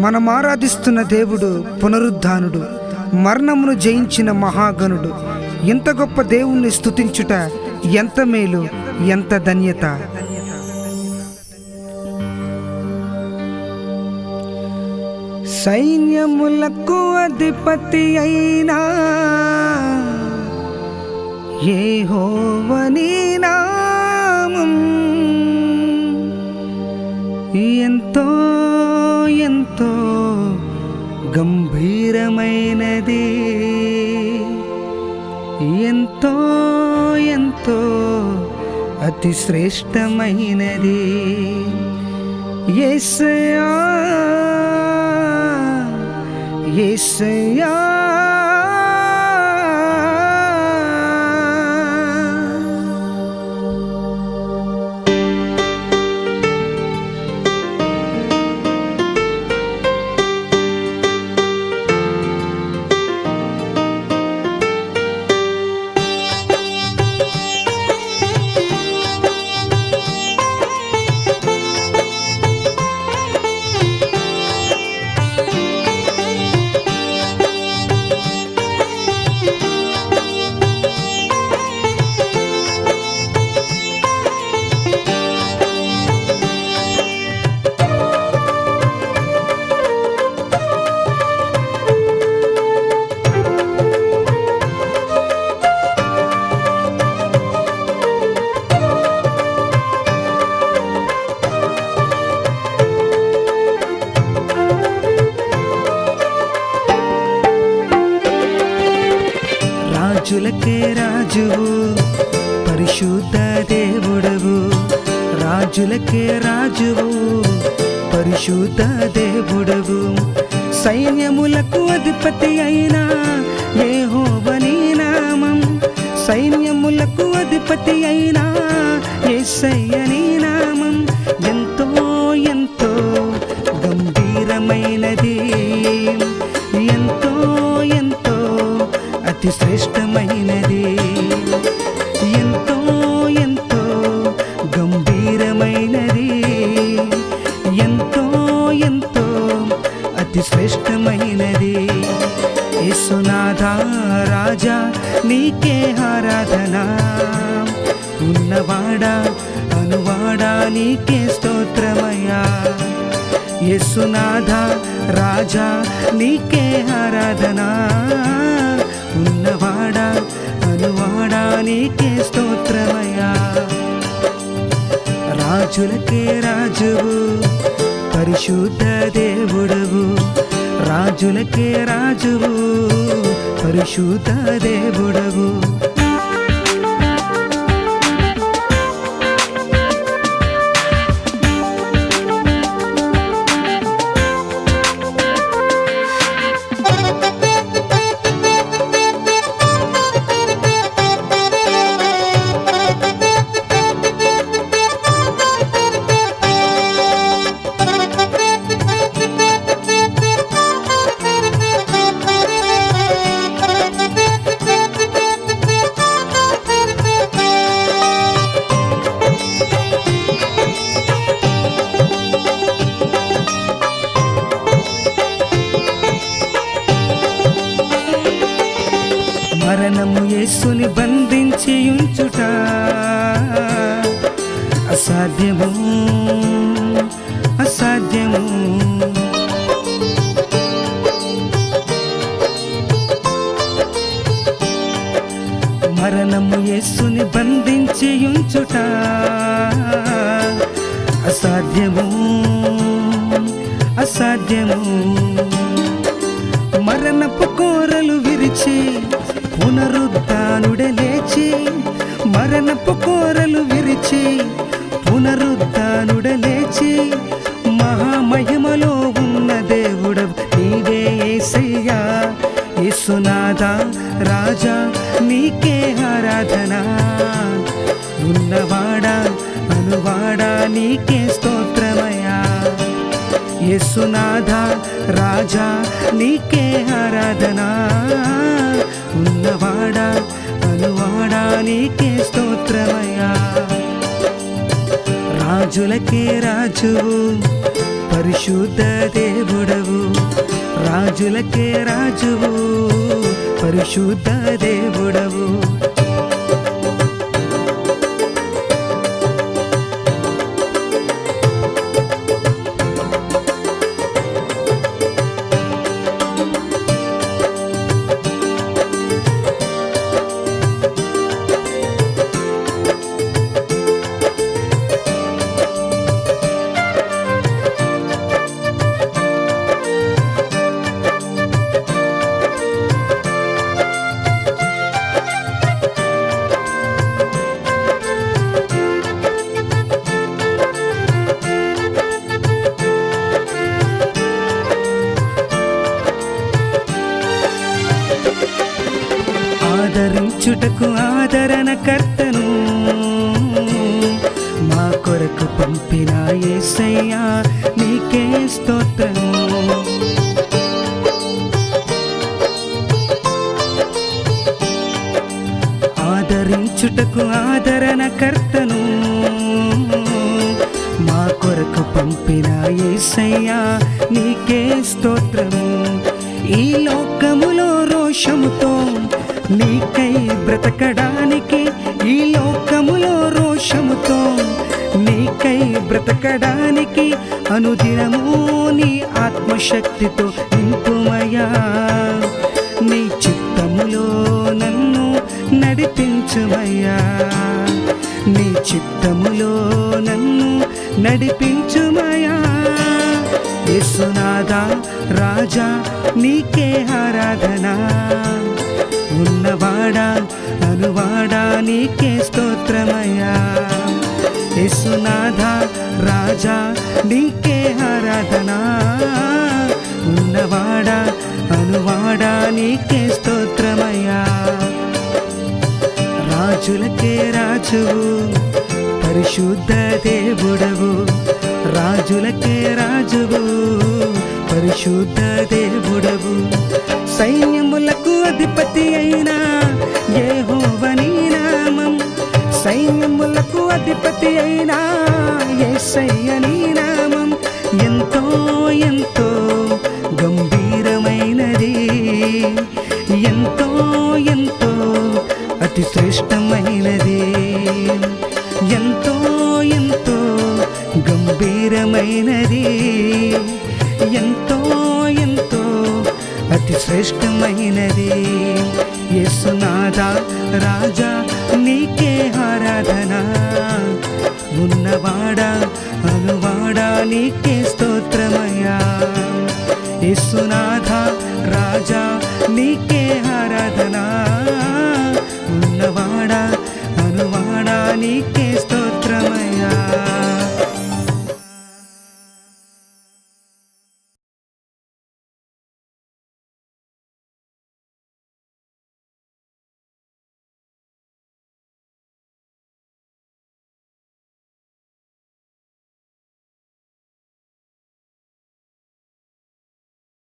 మనం ఆరాధిస్తున్న దేవుడు పునరుద్ధానుడు, మరణమును జయించిన మహాగణుడు. ఇంత గొప్ప దేవుణ్ణి స్తుతించుట ఎంత మేలు, ఎంత ధన్యత. సైన్యములకు అధిపతి అయినా యెహోవా నీ నామం ఎంతో ఎంతో గంభీరమైనది, ఎంతో ఎంతో అతి శ్రేష్టమైనది. యేసయ్యా యేసయ్యా రాజులకే రాజువు, పరిశుద్ధ దేవుడవు. రాజులకే రాజువు, పరిశుద్ధ దేవుడవు. సైన్యములకు అధిపతి అయినా యెహోవా నీ నామం. సైన్యములకు అధిపతి అయినా యేసయ్య నీ నామం ఎంతో ఎంతో గంభీరమైనది, ఎంతో ఎంతో అతి శ్రేష్టమైనది, ఎంతో ఎంతో గంభీరమైనది, ఎంతో ఎంతో అతి శ్రేష్టమైనది. యేసునాథా రాజా నీకే ఆరాధన, ఉన్నవాడా అనువాడా నీకే స్తోత్రమయ్యా. యేసునాథా రాజా నీకే ఆరాధన, ఉన్నవాడా అనువాడా నీకే స్తోత్రమయ్యా. రాజులకే రాజువు, పరిశుద్ధ దేవుడవు. రాజులకే రాజువు, పరిశుద్ధ దేవుడవు. మరణము యేసుని బంధించి ఉంచుట అసాధ్యము అసాధ్యము. మరణము యేసుని బంధించి ఉంచుట అసాధ్యము అసాధ్యము. మరణపు కోరలు విరిచి పునరుద్ధానుడే లేచి, మరణపు కోరలు విరిచి పునరుద్ధానుడే లేచి, మహామహిమలో ఉన్న దేవుడవు నీవే యేసయ్యా. యేసునాథా రాజా నీకే ఆరాధన, ఉన్నవాడా అనువాడా నీకే స్తోత్రమయ్యా. యేసునాథా రాజా నీకే ఆరాధన, ఉన్నవాడా అనువాడా నీకే స్తోత్రమయ్యా. రాజులకే రాజువు పరిశుద్ధ దేవుడవు, రాజులకే రాజువు పరిశుద్ధ దేవుడవు. ఆదరించుటకు ఆదరణకర్తను మా కొరకు పంపిన యేసయ్యా నీకే స్తోత్రము. ఆదరించుటకు ఆదరణకర్తను మా కొరకు పంపిన యేసయ్యా నీకే స్తోత్రము. ఈ లోకములో రోషముతో నీకై బ్రతకడానికి, ఈ లోకములో రోషముతో నీకై బ్రతకడానికి అనుదినము నీ ఆత్మశక్తితో నింపుమయ్యా. నీ చిత్తములో నన్ను నడిపించుమయ్యా, నీ చిత్తములో నన్ను నడిపించుమయ్యా. యేసునాథా రాజా నీకే ఆరాధన, ఉన్నవాడా అనువాడా నీకే స్తోత్రమయ్యా. యేసునాథా రాజా నీకే ఆరాధన, ఉన్నవాడా అనువాడా నీకే స్తోత్రమయ్యా. రాజులకే రాజువు పరిశుద్ధ దేవుడవు, రాజులకే రాజువు పరిశుద్ధ దేవుడవు. సైన్యములకు అధిపతి అయినా యెహోవా నీ నామం, సైన్యములకు అధిపతి అయినా యేసయ్య నీ నామం ఎంతో ఎంతో గంభీరమైనది, ఎంతో ఎంతో అతి శ్రేష్టమైనది, ఎంతో ఎంతో గంభీరమైనది, ఎంతో ఎంతో అతి శ్రేష్టమైనది. యేసునాథా రాజా నీకే ఆరాధన, ఉన్నవాడా అనువాడా నీకే స్తోత్రమయ్యా. యేసునాథా రాజా నీకే ఆరాధన, ఉన్నవాడా అనువాడా నీకే